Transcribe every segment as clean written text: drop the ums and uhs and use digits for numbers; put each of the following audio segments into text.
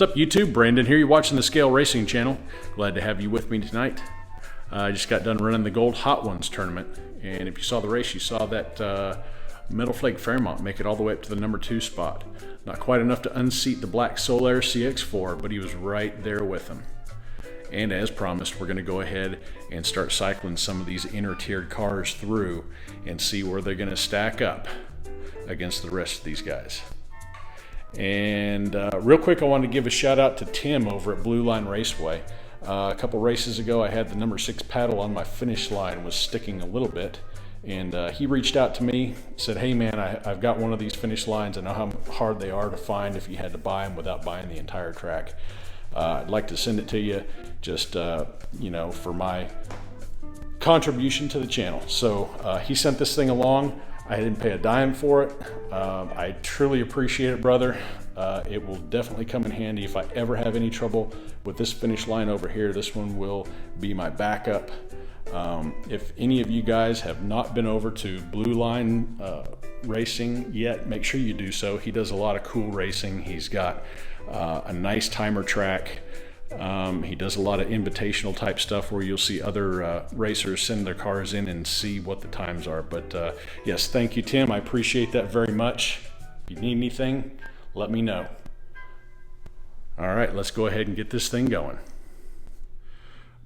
What's up, YouTube? Brandon here. You're watching the Scale Racing channel. Glad to have you with me tonight. I just got done running the Gold Hot Ones tournament, and if you saw the race, you saw that Metal Flake Fairmont make it all the way up to the number 2 spot. Not quite enough to unseat the Black Soul Air CX4, but he was right there with him. And as promised, we're going to go ahead and start cycling some of these inner tiered cars through and see where they're going to stack up against the rest of these guys. And real quick, I wanted to give a shout out to Tim over at Blue Line Raceway. A couple races ago, I had the number 6 paddle on my finish line, was sticking a little bit, and he reached out to me, said, hey man, I've got one of these finish lines. I know how hard they are to find if you had to buy them without buying the entire track. I'd like to send it to you, just for my contribution to the channel. So he sent this thing along. I didn't pay a dime for it. I truly appreciate it, brother. It will definitely come in handy if I ever have any trouble with this finish line over here. This one will be my backup. If any of you guys have not been over to Blue Line Racing yet, make sure you do so. He does a lot of cool racing. He's got a nice timer track. He does a lot of invitational type stuff where you'll see other racers send their cars in and see what the times are. But yes, thank you, Tim. I appreciate that very much. If you need anything, let me know. All right, let's go ahead and get this thing going.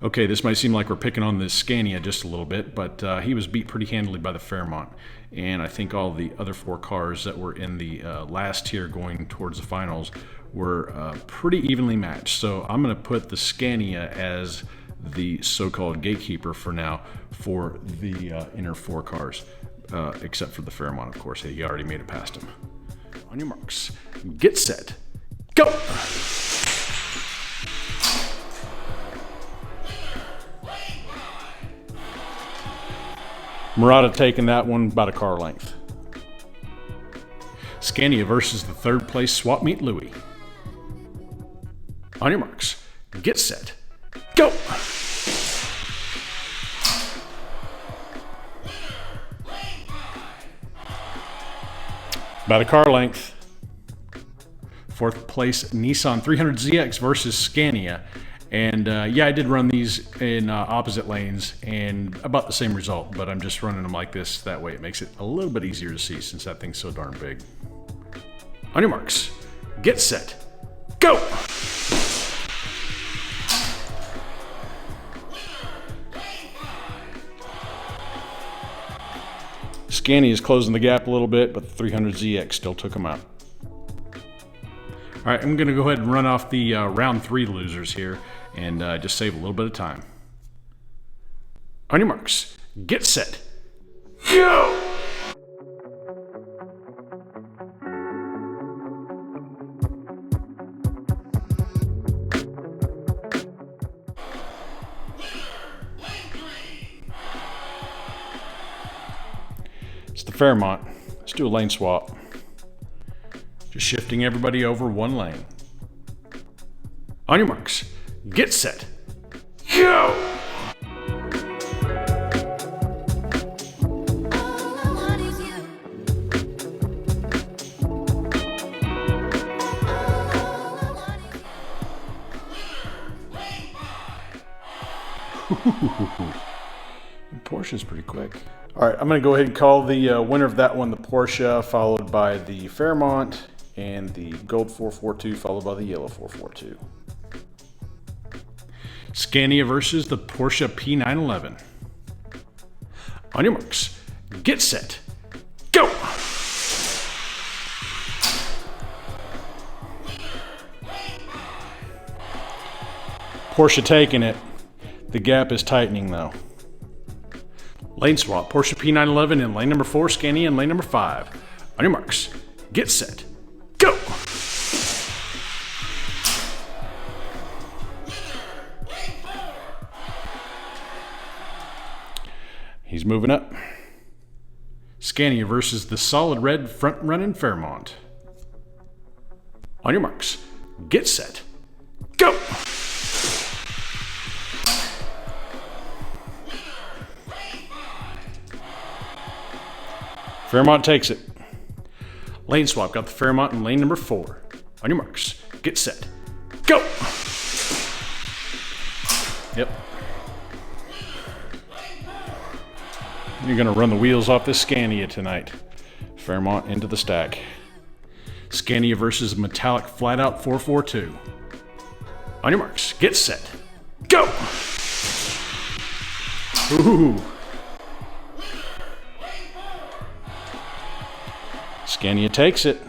Okay, this might seem like we're picking on the Scania just a little bit, but he was beat pretty handily by the Fairmont. And I think all the other 4 cars that were in the last tier going towards the finals were pretty evenly matched. So I'm going to put the Scania as the so-called gatekeeper for now for the inner 4 cars, except for the Fairmont, of course. He already made it past him. On your marks, get set, go! Murata taking that one about a car length. Scania versus the 3rd place Swap Meet Louie. On your marks, get set, go! About a car length. 4th place Nissan 300ZX versus Scania. And yeah, I did run these in opposite lanes and about the same result, but I'm just running them like this. That way it makes it a little bit easier to see since that thing's so darn big. On your marks, get set, go! Scania is closing the gap a little bit, but the 300ZX still took him out. All right, I'm going to go ahead and run off the round 3 losers here and just save a little bit of time. On your marks, get set, go! It's the Fairmont. Let's do a lane swap. Just shifting everybody over one lane. On your marks, get set, go! Porsche's pretty quick. All right, I'm going to go ahead and call the winner of that one the Porsche, followed by the Fairmont, and the gold 442, followed by the yellow 442. Scania versus the Porsche P911. On your marks, get set, go! Porsche taking it. The gap is tightening though. Lane swap, Porsche P911 in lane number 4, Scania in lane number 5. On your marks, get set, go! He's moving up. Scania versus the solid red front-running Fairmont. On your marks, get set, go! Fairmont takes it. Lane swap, got the Fairmont in lane number 4. On your marks, get set, Go! Yep. You're gonna run the wheels off this Scania tonight. Fairmont into the stack. Scania versus metallic flat out 442. On your marks, get set, go! Ooh. Scania takes it.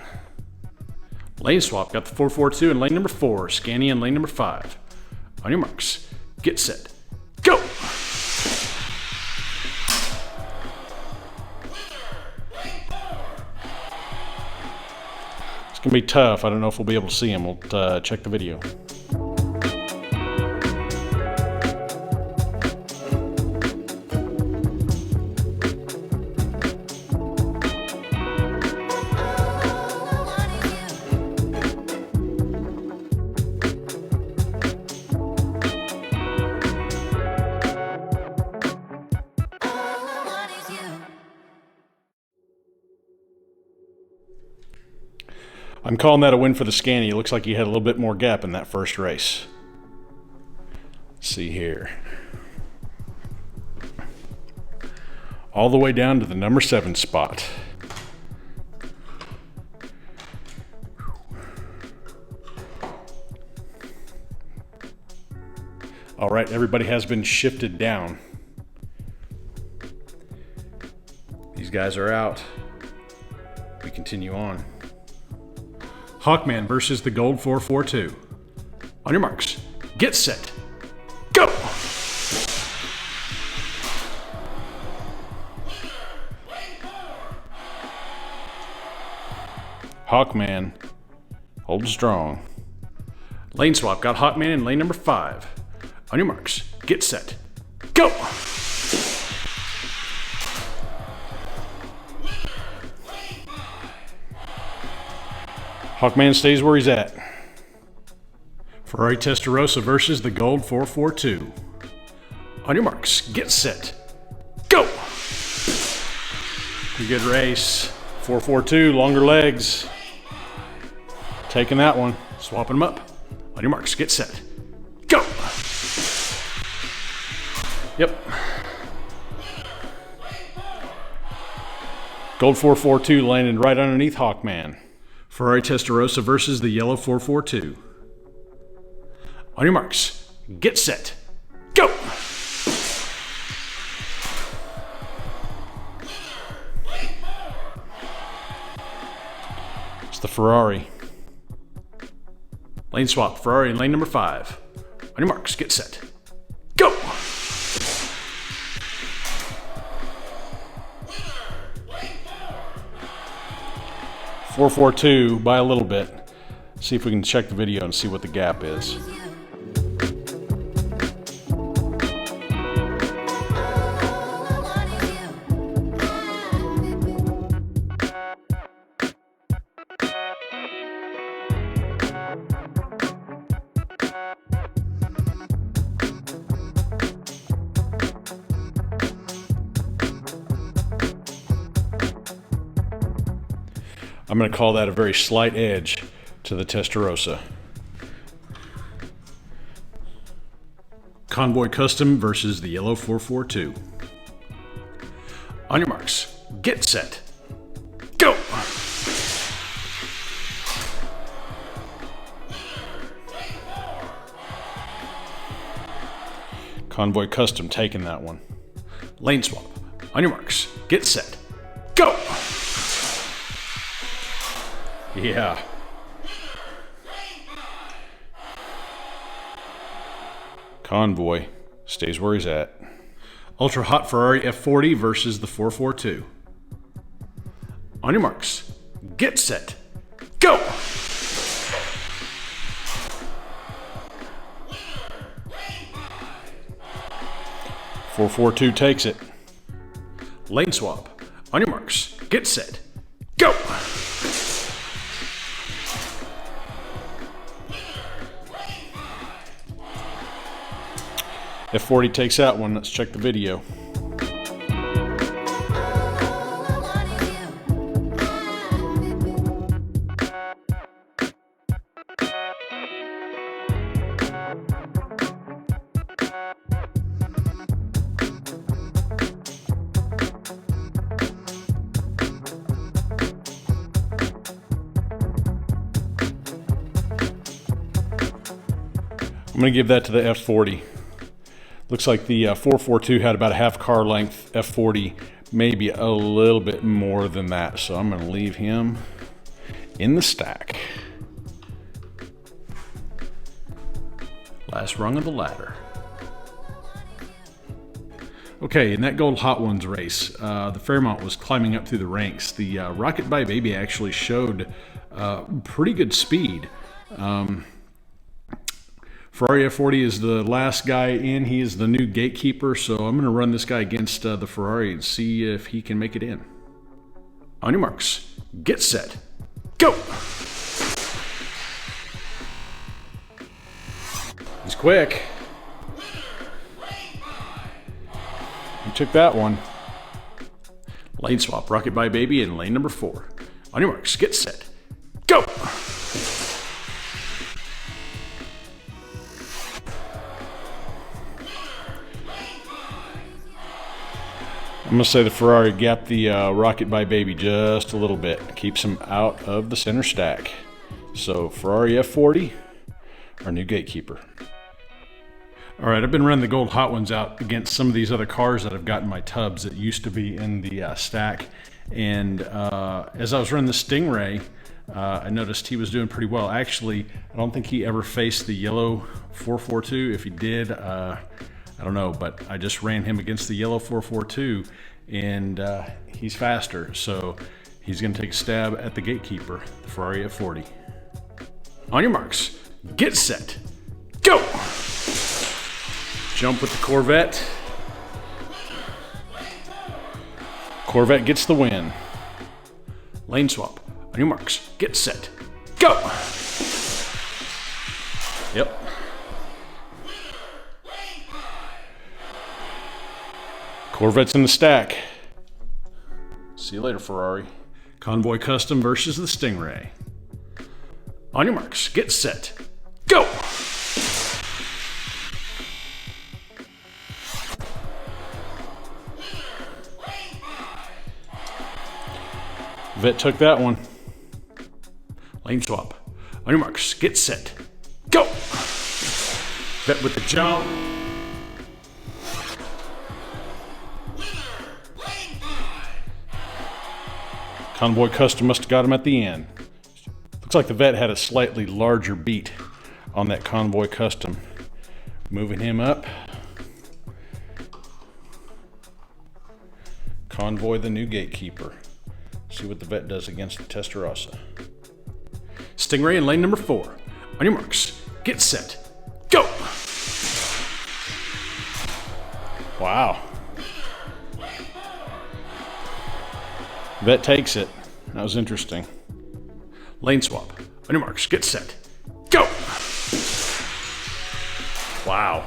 Lane swap, got the 442 in lane number 4. Scania in lane number 5. On your marks, get set, go! It's gonna be tough. I don't know if we'll be able to see him. We'll check the video. I'm calling that a win for the Scania. It looks like he had a little bit more gap in that first race. Let's see here. All the way down to the number 7 spot. All right, everybody has been shifted down. These guys are out. We continue on. Hawkman versus the Gold 442. On your marks, get set, go! Hawkman, hold strong. Lane swap, got Hawkman in lane number 5. On your marks, get set, go! Hawkman stays where he's at. Ferrari Testarossa versus the Gold 442. On your marks, get set, go! Pretty good race. 442, longer legs. Taking that one, swapping them up. On your marks, get set, go! Yep. Gold 442 landed right underneath Hawkman. Ferrari Testarossa versus the yellow 442. On your marks, get set, go! It's the Ferrari. Lane swap, Ferrari in lane number 5. On your marks, get set, go! .442 by a little bit. See if we can check the video and see what the gap is. I'm going to call that a very slight edge to the Testarossa. Convoy Custom versus the yellow 442. On your marks, get set, go! Convoy Custom taking that one. Lane swap. On your marks, get set, go! Yeah. Convoy stays where he's at. Ultra Hot Ferrari F40 versus the 442. On your marks, get set, go! 442 takes it. Lane swap. On your marks, get set, go! F40 takes that one. Let's check the video. I'm going to give that to the F40. Looks like the 442 had about a half car length. F40 maybe a little bit more than that. So I'm going to leave him in the stack. Last rung of the ladder. Okay, in that Gold Hot Ones race, the Fairmont was climbing up through the ranks. The Rocket by Baby actually showed pretty good speed. Ferrari F40 is the last guy in. He is the new Gatekeeper, so I'm going to run this guy against the Ferrari and see if he can make it in. On your marks, get set, go! He's quick. He took that one. Lane swap, Rocket by Baby in lane number 4. On your marks, get set, go! I'm going to say the Ferrari gapped the Rocket by Baby just a little bit. Keeps him out of the center stack. So Ferrari F40, our new Gatekeeper. All right, I've been running the Gold Hot Ones out against some of these other cars that I've got in my tubs that used to be in the stack. And as I was running the Stingray, I noticed he was doing pretty well. Actually, I don't think he ever faced the yellow 442. If he did, I don't know, but I just ran him against the yellow 442, and he's faster, so he's going to take a stab at the Gatekeeper, the Ferrari F40. On your marks, get set, go! Jump with the Corvette. Corvette gets the win. Lane swap. On your marks, get set, go! Yep. Corvette's in the stack. See you later, Ferrari. Convoy Custom versus the Stingray. On your marks, get set, go! Vet took that one. Lane swap. On your marks, get set, go! Vet with the jump. Convoy Custom must have got him at the end. Looks like the Vet had a slightly larger beat on that Convoy Custom. Moving him up. Convoy, the new Gatekeeper. See what the Vet does against the Testarossa. Stingray in lane number 4. On your marks, get set, go! Wow. Vet takes it. That was interesting. Lane swap. On your marks, get set, go! Wow.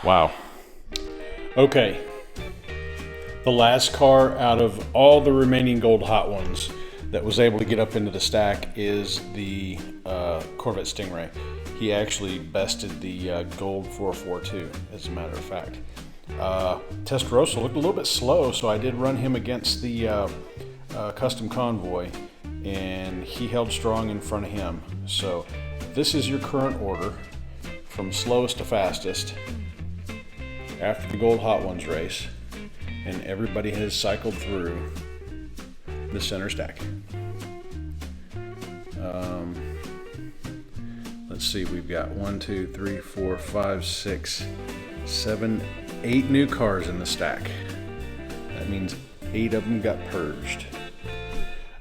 Wow. Okay. The last car out of all the remaining Gold Hot Ones that was able to get up into the stack is the Corvette Stingray. He actually bested the Gold 442, as a matter of fact. Testarossa looked a little bit slow, so I did run him against the Custom Convoy, and he held strong in front of him. So this is your current order from slowest to fastest after the Gold Hot Ones race, and everybody has cycled through the center stack. Let's see, we've got 1, 2, 3, 4, 5, 6, 7, 8 new cars in the stack. That means 8 of them got purged.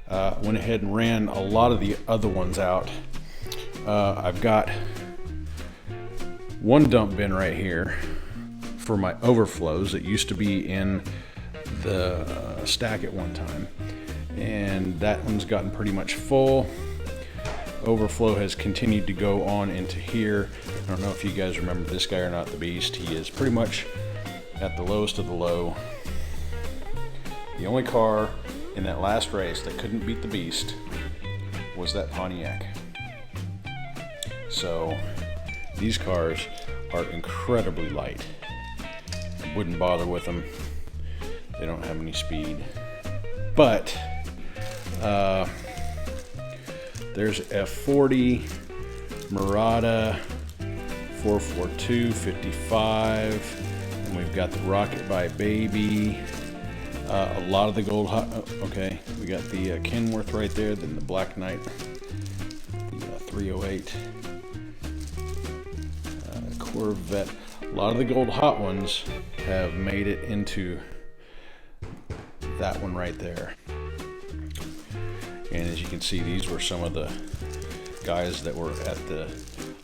Went ahead and ran a lot of the other ones out. I've got one dump bin right here for my overflows that used to be in the stack at one time, and that one's gotten pretty much full. Overflow has continued to go on into here. I don't know if you guys remember this guy or not, the Beast. He is pretty much at the lowest of the low. The only car in that last race that couldn't beat the Beast was that Pontiac. So these cars are incredibly light. I wouldn't bother with them. They don't have any speed. But There's F40, Murata, 442, 55, and we've got the Rocket by Baby. A lot of the gold hot, okay, we got the Kenworth right there, then the Black Knight, the 308, Corvette. A lot of the gold hot ones have made it into that one right there. And as you can see, these were some of the guys that were at the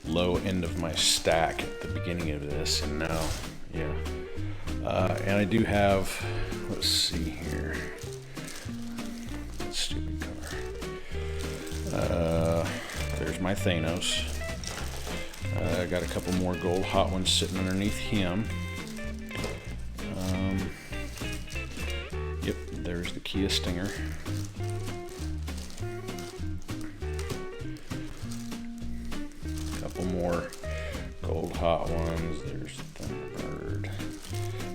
low end of my stack at the beginning of this, and now, yeah. And I do have, let's see here, stupid car. There's my Thanos. I got a couple more gold hot ones sitting underneath him. Yep, there's the Kia Stinger. Couple more gold hot ones. There's Thunderbird,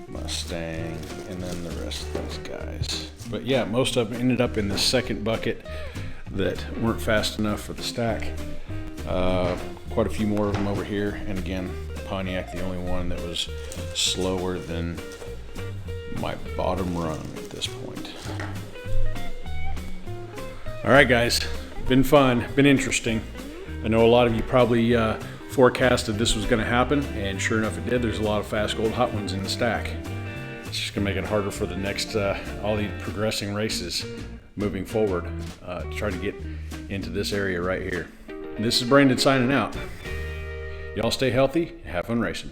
Mustang, and then the rest of those guys. But yeah, most of them ended up in the second bucket that weren't fast enough for the stack. Quite a few more of them over here, and again, Pontiac, the only one that was slower than my bottom rung at this point. All right, guys, been fun, been interesting. I know a lot of you probably forecasted this was going to happen, and sure enough, it did. There's a lot of fast gold hot ones in the stack. It's just going to make it harder for the next all the progressing races moving forward to try to get into this area right here. This is Brandon signing out. Y'all stay healthy, have fun racing.